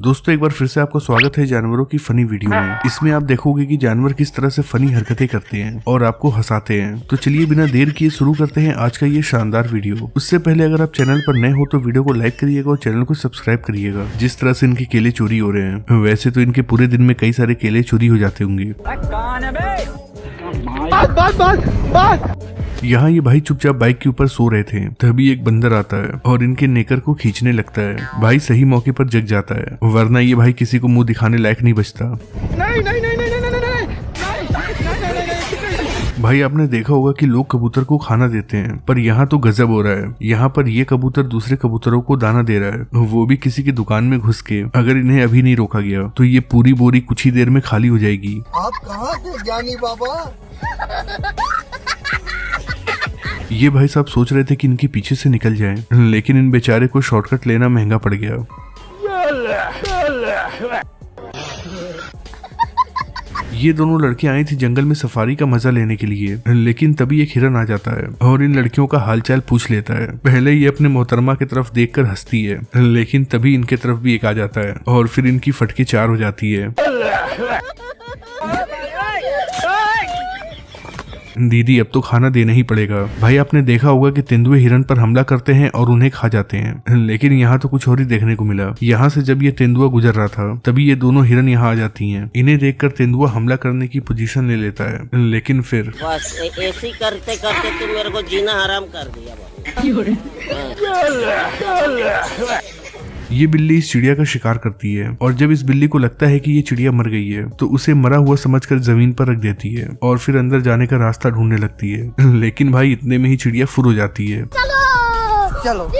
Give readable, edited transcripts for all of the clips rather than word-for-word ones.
दोस्तों एक बार फिर से आपका स्वागत है जानवरों की फनी वीडियो में। इसमें आप देखोगे कि जानवर किस तरह से फनी हरकतें करते हैं और आपको हंसाते हैं। तो चलिए बिना देर किए शुरू करते हैं आज का ये शानदार वीडियो। उससे पहले अगर आप चैनल पर नए हो तो वीडियो को लाइक करिएगा और चैनल को सब्सक्राइब करिएगा। जिस तरह से इनके केले चोरी हो रहे हैं, वैसे तो इनके पूरे दिन में कई सारे केले चोरी हो जाते होंगे। यहाँ ये भाई चुपचाप बाइक के ऊपर सो रहे थे, तभी एक बंदर आता है और इनके नेकर को खींचने लगता है। भाई सही मौके पर जग जाता है, वरना ये भाई किसी को मुंह दिखाने लायक नहीं बचता। भाई आपने देखा होगा कि लोग कबूतर को खाना देते हैं, पर यहाँ तो गजब हो रहा है। यहाँ पर ये कबूतर दूसरे कबूतरों को दाना दे रहा है, वो भी किसी की दुकान में घुस के। अगर इन्हें अभी नहीं रोका गया तो ये पूरी बोरी कुछ ही देर में खाली हो जाएगी। आप कहाँ थे ज्ञानी बाबा? ये भाई साहब सोच रहे थे कि इनके पीछे से निकल जाएं, लेकिन इन बेचारे को शॉर्टकट लेना महंगा पड़ गया। ये दोनों लड़के आई थी जंगल में सफारी का मजा लेने के लिए, लेकिन तभी एक हिरन आ जाता है और इन लड़कियों का हालचाल पूछ लेता है। पहले ये अपने मोहतरमा की तरफ देखकर हंसती है, लेकिन तभी इनके तरफ भी एक आ जाता है और फिर इनकी फटके चार हो जाती है। दीदी अब तो खाना देना ही पड़ेगा। भाई आपने देखा होगा कि तेंदुए हिरन पर हमला करते हैं और उन्हें खा जाते हैं, लेकिन यहाँ तो कुछ और ही देखने को मिला। यहाँ से जब ये तेंदुआ गुजर रहा था तभी ये दोनों हिरन यहाँ आ जाती हैं। इन्हें देखकर तेंदुआ हमला करने की पोजीशन ले लेता है, लेकिन फिर बस ऐसे करते करते तुम मेरे को जीना हराम कर दिया। ये बिल्ली इस चिड़िया का शिकार करती है और जब इस बिल्ली को लगता है कि ये चिड़िया मर गई है तो उसे मरा हुआ समझकर जमीन पर रख देती है और फिर अंदर जाने का रास्ता ढूंढने लगती है। लेकिन भाई इतने में ही चिड़िया फुर हो जाती है। चलो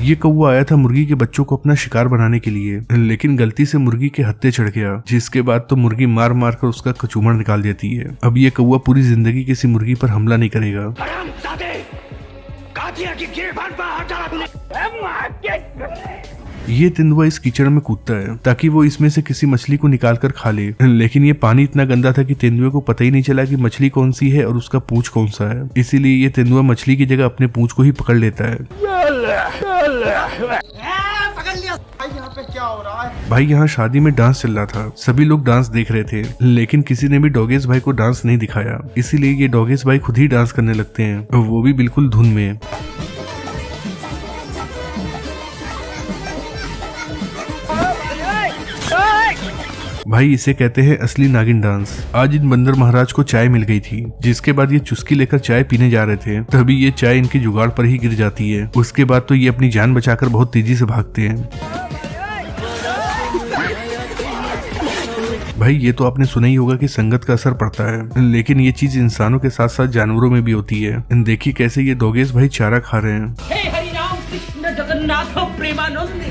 ये कौवा आया था मुर्गी के बच्चों को अपना शिकार बनाने के लिए, लेकिन गलती से मुर्गी के हत्थे चढ़ गया, जिसके बाद तो मुर्गी मार मार कर उसका कचूमर निकाल देती है। अब ये कौवा पूरी जिंदगी किसी मुर्गी पर हमला नहीं करेगा। ये तेंदुआ इस कीचड़ में कूदता है ताकि वो इसमें से किसी मछली को निकाल कर खा ले, लेकिन ये पानी इतना गंदा था कि तेंदुए को पता ही नहीं चला कि मछली कौन सी है और उसका पूंछ कौन सा है। इसीलिए ये तेंदुआ मछली की जगह अपने पूंछ को ही पकड़ लेता है। यहाँ पे क्या हो रहा है? भाई यहाँ शादी में डांस चल रहा था, सभी लोग डांस देख रहे थे, लेकिन किसी ने भी डॉगेश भाई को डांस नहीं दिखाया। इसीलिए ये डॉगेश भाई खुद ही डांस करने लगते हैं, वो भी बिल्कुल धुन में। भाई इसे कहते हैं असली नागिन डांस। आज इन बंदर महाराज को चाय मिल गई थी, जिसके बाद ये चुस्की लेकर चाय पीने जा रहे थे, तभी ये चाय इनकी जुगाड़ पर ही गिर जाती है। उसके बाद तो ये अपनी जान बचाकर बहुत तेजी से भागते हैं। भाई ये तो आपने सुना ही होगा कि संगत का असर पड़ता है, लेकिन ये चीज इंसानों के साथ साथ जानवरों में भी होती है। देखिए कैसे ये डॉगेश भाई चारा खा रहे हैं।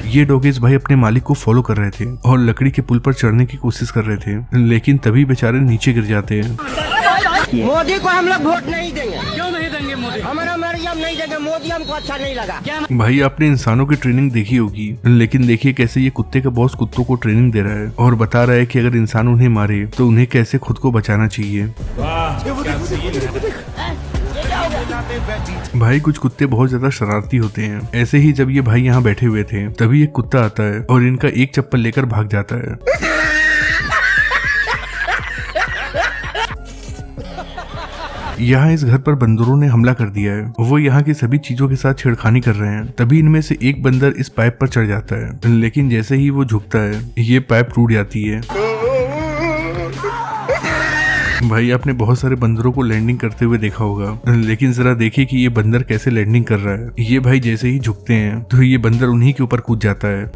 ये डॉगेश भाई अपने मालिक को फॉलो कर रहे थे और लकड़ी के पुल पर चढ़ने की कोशिश कर रहे थे, लेकिन तभी बेचारे नीचे गिर जाते हैं। मोदी को हम लोग वोट नहीं देंगे। क्यों नहीं देंगे मोदी? हमारा मरियम नहीं देंगे, मोदी हमको अच्छा नहीं लगा। भाई आपने इंसानों की ट्रेनिंग देखी होगी, लेकिन देखिए कैसे ये कुत्ते का बॉस कुत्तों को ट्रेनिंग दे रहा है और बता रहा है कि अगर इंसान उन्हें मारे तो उन्हें कैसे खुद को बचाना चाहिए। भाई कुछ कुत्ते बहुत ज्यादा शरारती होते हैं। ऐसे ही जब ये भाई यहाँ बैठे हुए थे तभी एक कुत्ता आता है और इनका एक चप्पल लेकर भाग जाता है। यहाँ इस घर पर बंदरों ने हमला कर दिया है, वो यहाँ की सभी चीजों के साथ छेड़खानी कर रहे हैं। तभी इनमें से एक बंदर इस पाइप पर चढ़ जाता है, लेकिन जैसे ही वो झुकता है ये पाइप टूट जाती है। भाई आपने बहुत सारे बंदरों को लैंडिंग करते हुए देखा होगा, लेकिन जरा देखिए कि ये बंदर कैसे लैंडिंग कर रहा है। ये भाई जैसे ही झुकते हैं तो ये बंदर उन्हीं के ऊपर कूद जाता है।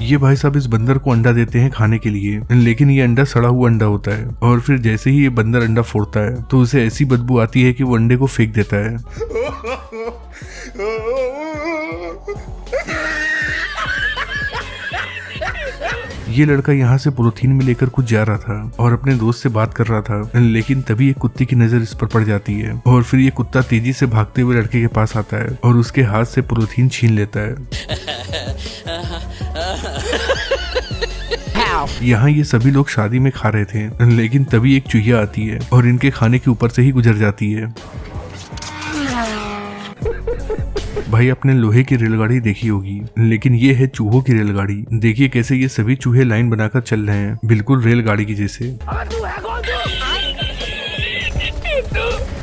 ये भाई साहब इस बंदर को अंडा देते हैं खाने के लिए, लेकिन ये अंडा सड़ा हुआ अंडा होता है और फिर जैसे ही ये बंदर अंडा फोड़ता है तो उसे ऐसी बदबू आती है कि वो अंडे को फेंक देता है। ये लड़का यहाँ से पॉलीथीन में लेकर कुछ जा रहा था और अपने दोस्त से बात कर रहा था, लेकिन तभी एक कुत्ते की नजर इस पर पड़ जाती है और फिर ये कुत्ता तेजी से भागते हुए लड़के के पास आता है और उसके हाथ से पॉलीथीन छीन लेता है। यहाँ ये सभी लोग शादी में खा रहे थे, लेकिन तभी एक चूहिया आती है और इनके खाने के ऊपर से ही गुजर जाती है। भाई आपने लोहे की रेलगाड़ी देखी होगी, लेकिन ये है चूहों की रेलगाड़ी। देखिए कैसे ये सभी चूहे लाइन बनाकर चल रहे हैं, बिल्कुल रेलगाड़ी की जैसे।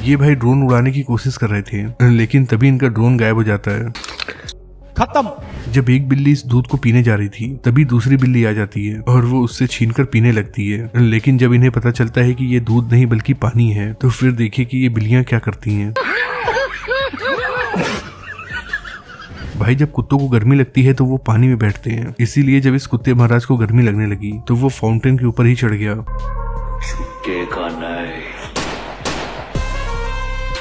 ये भाई ड्रोन उड़ाने की कोशिश कर रहे थे, लेकिन तभी इनका ड्रोन गायब हो जाता है। खत्म। जब एक बिल्ली इस दूध को पीने जा रही थी, तभी दूसरी बिल्ली आ जाती है और वो उससे छीनकर पीने लगती है। लेकिन जब इन्हें पता चलता है कि ये दूध नहीं बल्कि पानी है, तो फिर देखिए कि ये बिल्लियां क्या करती हैं। भाई जब कुत्तों को गर्मी लगती है तो वो पानी में बैठते हैं, इसीलिए जब इस कुत्ते महाराज को गर्मी लगने लगी तो वो फाउंटेन के ऊपर ही चढ़ गया। छुपके का नहीं